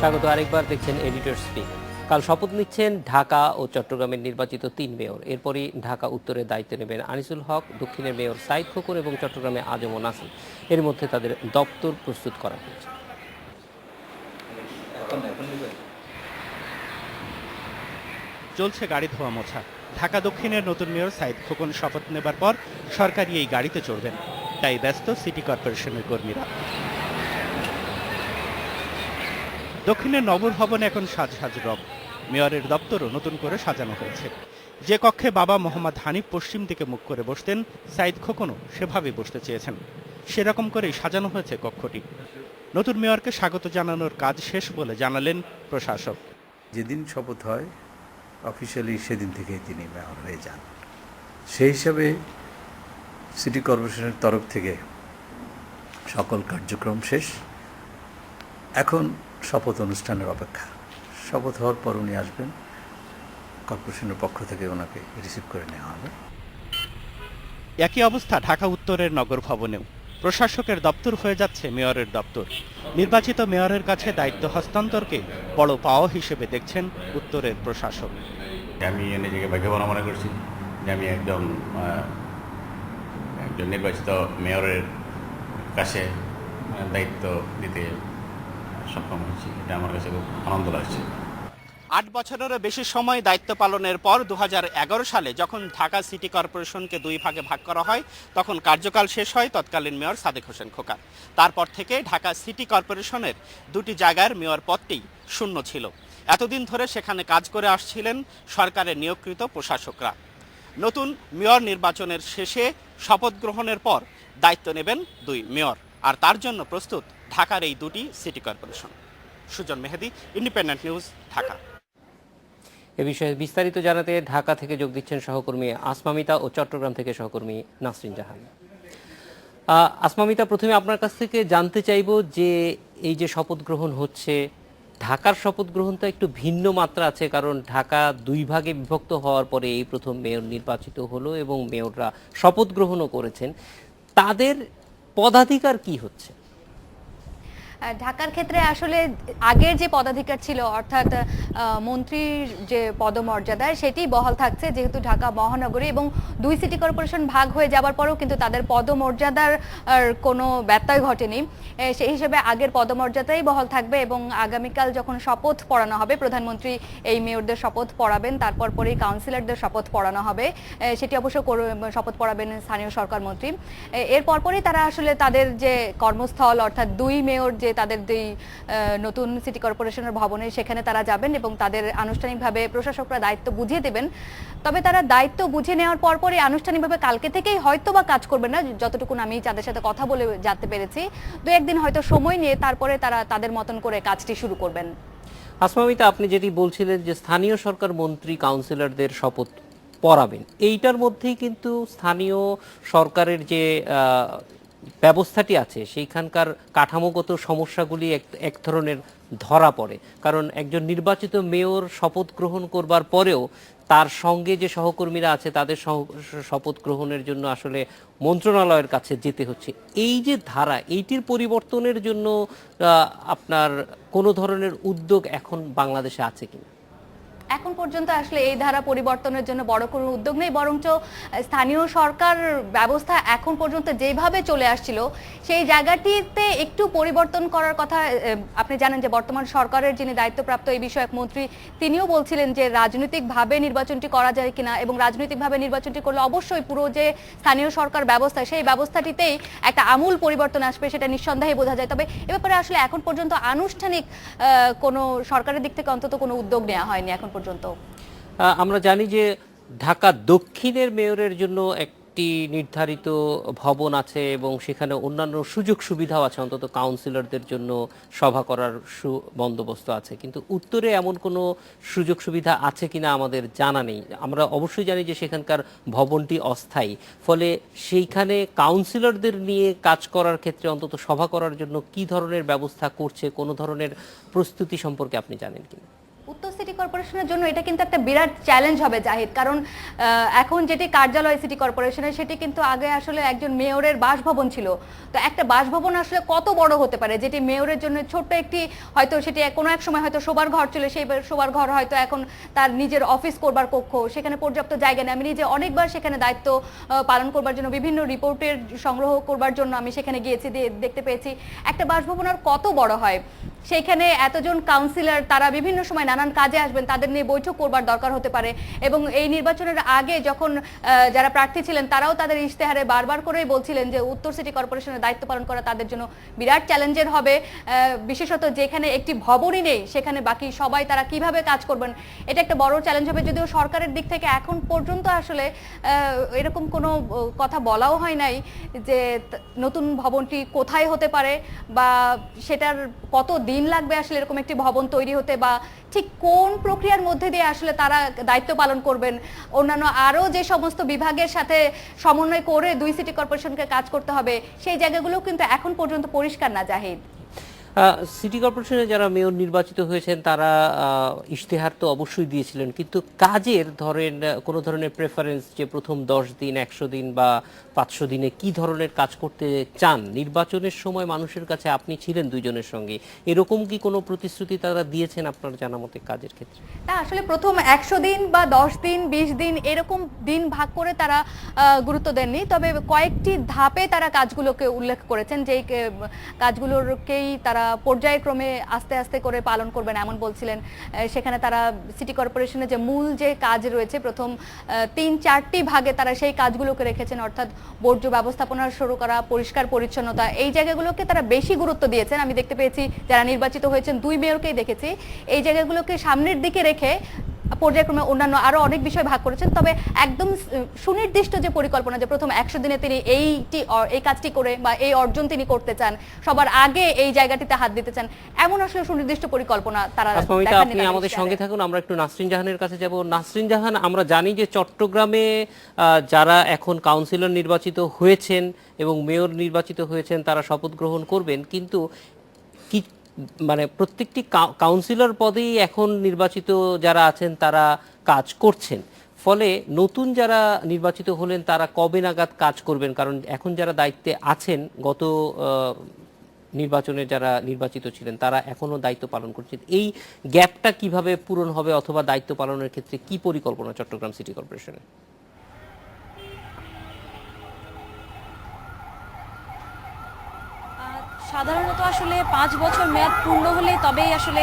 স্বাগত আরেকবার দেখছেন এডিটর স্পিক। কাল শপথ নিচ্ছেন ঢাকা ও চট্টগ্রামের নির্বাচিত ৩ মেয়র। এরপরই ঢাকা উত্তরের দায়িত্ব নেবেন আনিসুল হক, দক্ষিণের মেয়র সাইদ খোকন এবং চট্টগ্রামে আজম ও নাসির। এর মধ্যে তাদের দপ্তর প্রস্তুত করা হয়েছে। চলছে গাড়ি ধোয়া মোছা। ঢাকা দক্ষিণের নতুন মেয়র সাইদ খোকন শপথ নেবার পর সরকারি এই গাড়িতে চড়বেন, তাই ব্যস্ত সিটি কর্পোরেশনের কর্মীরা। দক্ষিণের নগর ভবনে এখন সাজ সাজ রব। মেয়রের দপ্তরও নতুন করে সাজানো হয়েছে। যে কক্ষে বাবা মোহাম্মদ হানিফ পশ্চিম দিকে মুখ করে বসতেন, সাইদ খোকনও সেভাবে বসতে চেয়েছেন। সেরকম করেই সাজানো হয়েছে কক্ষটি। নতুন মেয়রকে স্বাগত জানানোর কাজ শেষ বলে জানালেন প্রশাসক। যেদিন শপথ হয় অফিসিয়ালি সেদিন থেকেই তিনি মেয়র হয়ে যান। সেই হিসাবে সিটি কর্পোরেশনের তরফ থেকে সকল কার্যক্রম শেষ। এখন শপথ অনুষ্ঠানের অপেক্ষা। শপথ হওয়ার পর উনি আসবেন, কর্পোরেশনের পক্ষ থেকে ওনাকে রিসিভ করে নেওয়া হবে। একই অবস্থা ঢাকা উত্তরের নগর ভবনেও। প্রশাসকের দপ্তর হয়ে যাচ্ছে মেয়রের দপ্তর। নির্বাচিত মেয়রের কাছে দায়িত্ব হস্তান্তরকে বড় পাওয়া হিসেবে দেখছেন উত্তরের প্রশাসক। আমি নিজেকে ভাগ্যবান মনে করছি যে আমি একজন নির্বাচিত মেয়রের কাছে দায়িত্ব দিতে সক্ষম হয়েছি। এটা আমার কাছে খুব আনন্দ লাগছে। ৮ বছরেরও বেশি সময় দায়িত্ব পালনের পর ২০১১ সালে যখন ঢাকা সিটি কর্পোরেশনকে দুই ভাগে ভাগ করা হয়, তখন কার্যকাল শেষ হয় তৎকালীন মেয়র সাদেক হোসেন খোকার। তারপর থেকে ঢাকা সিটি কর্পোরেশনের দুটি জায়গার মেয়র পদটি শূন্য ছিল। এতদিন ধরে সেখানে কাজ করে আসছিলেন সরকারের নিয়োগকৃত প্রশাসকরা। নতুন মেয়র নির্বাচনের শেষে শপথ গ্রহণের পর দায়িত্ব নেবেন দুই মেয়র, আর তার জন্য প্রস্তুত ঢাকার এই দুটি সিটি কর্পোরেশন। সুজন মেহেদি, ইন্ডিপেন্ডেন্ট নিউজ, ঢাকা। এ বিষয়ে বিস্তারিত জানাতে ঢাকা থেকে যোগ দিচ্ছেন সহকর্মী আসমামিতা ও চট্টগ্রাম থেকে সহকর্মী নাসরিন জাহান। আসমামিতা, প্রথমে আপনার কাছ থেকে জানতে চাইব যে এই যে শপথ গ্রহণ হচ্ছে, ঢাকার শপথ গ্রহণ তো একটু ভিন্ন মাত্রা আছে, কারণ ঢাকা দুই ভাগে বিভক্ত হওয়ার পরে এই প্রথম মেয়র নির্বাচিত হলো এবং মেয়ররা শপথ গ্রহণও করেছেন। তাদের পদাধিকার কি হচ্ছে? ঢাকার ক্ষেত্রে আসলে আগের যে পদাধিকার ছিল, অর্থাৎ মন্ত্রীর যে পদমর্যাদায়, সেটি বহাল থাকছে, যেহেতু ঢাকা মহানগরী এবং দুই সিটি কর্পোরেশন ভাগ হয়ে যাবার পরেও কিন্তু তাদের পদমর্যাদার কোনো ব্যত্যয় ঘটেনি। সেই হিসেবে আগের পদমর্যাদাই বহাল থাকবে এবং আগামীকাল যখন শপথ পড়ানো হবে, প্রধানমন্ত্রী এই মেয়রদের শপথ পড়াবেন, তারপর পরেই কাউন্সিলরদের শপথ পড়ানো হবে। সেটি অবশ্য শপথ পড়াবেন স্থানীয় সরকার মন্ত্রী। এর পরপরই তারা আসলে তাদের যে কর্মস্থল, অর্থাৎ দুই মেয়র যে তাদের যেই নতুন সিটি কর্পোরেশনের ভবনে, সেখানে তারা যাবেন এবং তাদের আনুষ্ঠানিকভাবে প্রশাসকরা দায়িত্ব বুঝিয়ে দেবেন। তবে তারা দায়িত্ব বুঝে নেওয়ার পরপরই আনুষ্ঠানিকভাবে কালকে থেকেই হয়তো বা কাজ করবেন না, যতটুকু আমি তাদের সাথে কথা বলে জানতে পেরেছি। দু একদিন হয়তো সময় নিয়ে তারপরে তারা তাদের মতন করে কাজটি শুরু করবেন। আসমামিতা, আপনি যেটি বলছিলেন যে স্থানীয় সরকার মন্ত্রী কাউন্সিলরদের শপথ পড়াবেন, এইটার মধ্যেই কিন্তু স্থানীয় সরকারের যে ব্যবস্থাটি আছে সেইখানকার কাঠামোগত সমস্যাগুলি এক ধরনের ধরা পড়ে। কারণ একজন নির্বাচিত মেয়র শপথ গ্রহণ করবার পরেও তার সঙ্গে যে সহকর্মীরা আছে তাদের শপথ গ্রহণের জন্য আসলে মন্ত্রণালয়ের কাছে যেতে হচ্ছে। এই যে ধারা, এইটির পরিবর্তনের জন্য আপনার কোনো ধরনের উদ্যোগ এখন বাংলাদেশে আছে কিনা? এখন পর্যন্ত আসলে এই ধারা পরিবর্তনের জন্য বড় কোনো উদ্যোগ নেই, বরঞ্চ স্থানীয় সরকার ব্যবস্থা এখন পর্যন্ত যেভাবে চলে আসছিল সেই জায়গাটিতে একটু পরিবর্তন করার কথা। আপনি জানেন যে বর্তমান সরকারের যিনি দায়িত্বপ্রাপ্ত এই বিষয়ক মন্ত্রী, তিনিও বলছিলেন যে রাজনৈতিকভাবে নির্বাচনটি করা যায় কিনা, এবং রাজনৈতিকভাবে নির্বাচনটি করলে অবশ্যই পুরো যে স্থানীয় সরকার ব্যবস্থা, সেই ব্যবস্থাটিতেই একটা আমূল পরিবর্তন আসবে, সেটা নিঃসন্দেহে বোঝা যায়। তবে এ ব্যাপারে আসলে এখন পর্যন্ত আনুষ্ঠানিক কোনো সরকারের দিক থেকে অন্তত কোনো উদ্যোগ নেওয়া হয়নি এখন পর্যন্ত। আমরা জানি যে ঢাকা দক্ষিণের মেয়রের জন্য একটি নির্ধারিত ভবন আছে এবং সেখানে অন্যান্য সুযোগ সুবিধাও আছে, অন্তত কাউন্সিলরদের জন্য সভা করার বন্দোবস্ত আছে। কিন্তু উত্তরে এমন কোনো সুযোগ সুবিধা আছে কিনা আমাদের জানা নেই। আমরা অবশ্যই জানি যে সেখানকার ভবনটি অস্থায়ী, ফলে সেইখানে কাউন্সিলরদের নিয়ে কাজ করার ক্ষেত্রে অন্তত সভা করার জন্য কি ধরনের ব্যবস্থা করছে, কোনো ধরনের প্রস্তুতি সম্পর্কে আপনি জানেন কিনা? উত্তর সিটি কর্পোরেশনের জন্য এটা কিন্তু একটা বিরাট চ্যালেঞ্জ হবে জাহিদ, কারণ এখন যেটি কার্যালয় সিটি কর্পোরেশনের সেটি কিন্তু আগে আসলে একজন মেয়রের বাসভবন ছিল। তো একটা বাসভবন আসলে কত বড় হতে পারে, যেটি মেয়রের জন্য ছোট্ট একটি, হয়তো সেটি কোনো এক সময় হয়তো শোবার ঘর ছিল, সেই শোবার ঘর হয়তো এখন তার নিজের অফিস করবার কক্ষ, সেখানে পর্যাপ্ত জায়গা নেই। আমি নিজে অনেকবার সেখানে দায়িত্ব পালন করবার জন্য, বিভিন্ন রিপোর্টের সংগ্রহ করবার জন্য আমি সেখানে গিয়েছি, দেখতে পেয়েছি একটা বাসভবন আর কত বড় হয়। সেইখানে এতজন কাউন্সিলর তারা বিভিন্ন সময় নানান কাজে আসবেন, তাদের নিয়ে বৈঠক করবার দরকার হতে পারে। এবং এই নির্বাচনের আগে যখন যারা প্রার্থী ছিলেন তারাও তাদের ইশতেহারে বারবার করেই বলছিলেন যে উত্তর সিটি কর্পোরেশনের দায়িত্ব পালন করা তাদের জন্য বিরাট চ্যালেঞ্জের হবে, বিশেষত যেখানে একটি ভবনই নেই সেখানে বাকি সবাই তারা কিভাবে কাজ করবেন, এটা একটা বড় চ্যালেঞ্জ হবে। যদিও সরকারের দিক থেকে এখন পর্যন্ত আসলে এরকম কোনো কথা বলাও হয় নাই যে নতুন ভবনটি কোথায় হতে পারে বা সেটার কত দিন লাগবে আসলে এরকম একটি ভবন তৈরি হতে, বা ঠিক কোন প্রক্রিয়ার মধ্যে দিয়ে আসলে তারা দায়িত্ব পালন করবেন। অন্যান্য আরও যে সমস্ত বিভাগের সাথে সমন্বয় করে দুই সিটি কর্পোরেশনকে কাজ করতে হবে সেই জায়গাগুলো কিন্তু এখন পর্যন্ত পরিষ্কার না জাহিদ। সিটি কর্পোরেশনে যারা মেয়র নির্বাচিত হয়েছেন তারা ইশতেহার তো অবশ্যই দিয়েছিলেন, কিন্তু কাজের ধরেন কোনো ধরনের প্রেফারেন্স যে প্রথম 10 দিন 100 দিন বা 500 দিনে কি ধরনের কাজ করতে চান নির্বাচনের সময় মানুষের কাছে, আপনি ছিলেন দুইজনের সঙ্গে, এরকম কি কোনো প্রতিশ্রুতি তারা দিয়েছেন আপনার জানা মতে কাজের ক্ষেত্রে? না, আসলে প্রথম 100 দিন বা 10 দিন 20 দিন এরকম দিন ভাগ করে তারা গুরুত্ব দেননি, তবে কয়েকটি ধাপে তারা কাজগুলোকে উল্লেখ করেছেন, যেই কাজগুলোকেই তারা পর্যায়ক্রমে আস্তে আস্তে করে পালন করবেন এমন বলছিলেন। সেখানে তারা সিটি কর্পোরেশনের যে মূল যে কাজ রয়েছে প্রথম 3-4টি ভাগে তারা সেই কাজগুলোকে রেখেছেন, অর্থাৎ বর্জ্য ব্যবস্থাপনা শুরু করা, পরিষ্কার পরিচ্ছন্নতা, এই জায়গাগুলোকে তারা বেশি গুরুত্ব দিয়েছেন। আমি দেখতে পেয়েছি যারা নির্বাচিত হয়েছেন 2 মেয়রকেই দেখেছি এই জায়গাগুলোকে সামনের দিকে রেখে পর্যায়ক্রমে অন্যান্য আরো অনেক বিষয় ভাগ করেছেন। তবে একদম সুনির্দিষ্ট যে পরিকল্পনা যে প্রথম 100 দিনে তিনি এই কাজটি করে বা এই অর্জন তিনি করতে চান, সবার আগে এই জায়গাটিতে হাত দিতে চান, এমন আসলে সুনির্দিষ্ট পরিকল্পনা তারা আসমামিতা, আপনি আমাদের সঙ্গে থাকুন, আমরা একটু নাসরিন জাহানের কাছে যাব। নাসরিন জাহান, আমরা জানি যে চট্টগ্রামে যারা এখন কাউন্সিলর নির্বাচিত হয়েছেন এবং মেয়র নির্বাচিত হয়েছেন তারা শপথ গ্রহণ করবেন, কিন্তু কি মানে প্রত্যেকটি কাউন্সিলর পদেই এখন নির্বাচিত যারা আছেন তারা কাজ করছেন, ফলে নতুন যারা নির্বাচিত হলেন তারা কবে নাগাদ কাজ করবেন? কারণ এখন যারা দায়িত্বে আছেন, গত নির্বাচনে যারা নির্বাচিত ছিলেন তারা এখনো দায়িত্ব পালন করছেন, এই গ্যাপটা কিভাবে পূরণ হবে অথবা দায়িত্ব পালনের ক্ষেত্রে কি পরিকল্পনা চট্টগ্রাম সিটি কর্পোরেশনের? সাধারণত আসলে 5 বছর মেয়াদ পূর্ণ হলে তবেই আসলে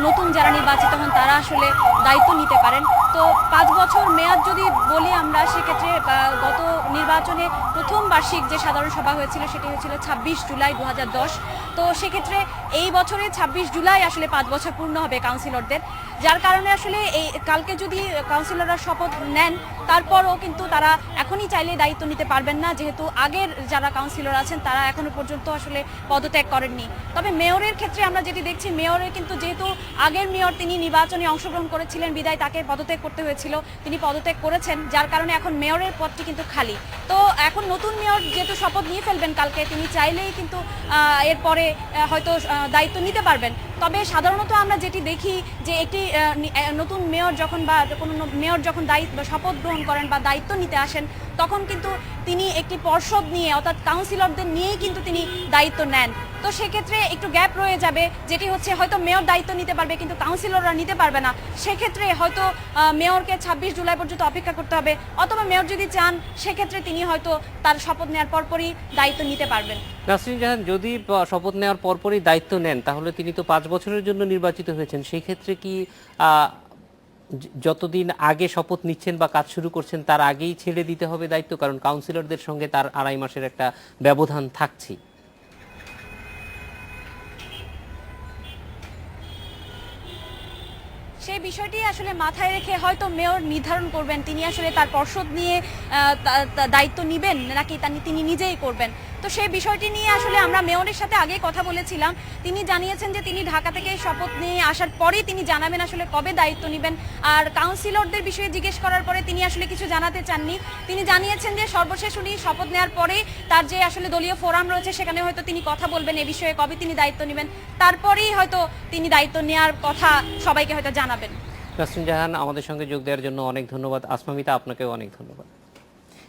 নতুন যারা নির্বাচিত হন তারা আসলে দায়িত্ব নিতে পারেন। তো 5 বছর মেয়াদ যদি বলি আমরা, সেক্ষেত্রে গত নির্বাচনে প্রথম বার্ষিক যে সাধারণ সভা হয়েছিল সেটি হয়েছিল 26 জুলাই 2010। তো সেক্ষেত্রে এই বছরে 26 জুলাই আসলে 5 বছর পূর্ণ হবে কাউন্সিলরদের, যার কারণে আসলে এই কালকে যদি কাউন্সিলররা শপথ নেন তারপরও কিন্তু তারা এখনই চাইলে দায়িত্ব নিতে পারবেন না, যেহেতু আগের যারা কাউন্সিলর আছেন তারা এখনো পর্যন্ত আসলে পদত্যাগ করেননি। তবে মেয়রের ক্ষেত্রে আমরা যেটি দেখছি, মেয়রের কিন্তু যেহেতু আগের মেয়র তিনি নির্বাচনে অংশগ্রহণ করেছিলেন বিদায় তাকে পদত্যাগ করতে হয়েছিল, তিনি পদত্যাগ করেছেন, যার কারণে এখন মেয়রের পদটি কিন্তু খালি। তো এখন নতুন মেয়র যেহেতু শপথ নিয়ে ফেলবেন কালকে, তিনি চাইলেই কিন্তু এরপরে হয়তো দায়িত্ব নিতে পারবেন। তবে সাধারণত আমরা যেটি দেখি যে একটি নতুন মেয়র যখন বা কোনো মেয়র যখন শপথ গ্রহণ করেন বা দায়িত্ব নিতে আসেন তখন কিন্তু তিনি একটি পর্ষদ নিয়ে অর্থাৎ কাউন্সিলরদের নিয়েই কিন্তু তিনি দায়িত্ব নেন। তো সেক্ষেত্রে একটু গ্যাপ রয়ে যাবে, যেটি হচ্ছে হয়তো মেয়র দায়িত্ব নিতে পারবে কিন্তু কাউন্সিলররা নিতে পারবে না। সেক্ষেত্রে হয়তো মেয়রকে 26 জুলাই পর্যন্ত অপেক্ষা করতে হবে, অথবা মেয়র যদি চান সেক্ষেত্রে তিনি হয়তো তার শপথ নেওয়ার পরপরই দায়িত্ব নিতে পারবেন। নাসরিন জাহান, যদি শপথ নেওয়ার পরপরই দায়িত্ব নেন তাহলে তিনি তো 5 বছরের জন্য নির্বাচিত হয়েছেন, সেই ক্ষেত্রে কি যতদিন আগে শপথ নিচ্ছেন বা কাজ শুরু করছেন তার আগেই ছেড়ে দিতে হবে দায়িত্ব? কারণ কাউন্সিলরদের সঙ্গে তার 2.5 মাসের একটা ব্যবধান থাকছে। সেই বিষয়টি আসলে মাথায় রেখে হয়তো মেয়র নির্ধারণ করবেন তিনি আসলে তার পর্ষদ নিয়ে দায়িত্ব নেবেন নাকি তিনি নিজেই করবেন। তো সেই বিষয়টি নিয়ে আসলে আমরা মেয়রের সাথে আগে কথা বলেছিলাম। তিনি জানিয়েছেন যে তিনি ঢাকা থেকে শপথ নিয়ে আসার পরেই তিনি জানাবেন আসলে কবে দায়িত্ব নেবেন। আর কাউন্সিলরদের বিষয়ে জিজ্ঞেস করার পরে তিনি আসলে কিছু জানাতে চাননি। তিনি জানিয়েছেন যে সর্বশেষ উনি শপথ নেওয়ার পরেই তার যে আসলে দলীয় ফোরাম রয়েছে সেখানে হয়তো তিনি কথা বলবেন এ বিষয়ে, কবে তিনি দায়িত্ব নেবেন, তারপরেই হয়তো তিনি দায়িত্ব নেওয়ার কথা সবাইকে হয়তো জানাবেন। নাসরিন জাহান, আমাদের সঙ্গে যোগ দেওয়ার জন্য অনেক ধন্যবাদ। আসমামিতা, আপনাকেও অনেক ধন্যবাদ।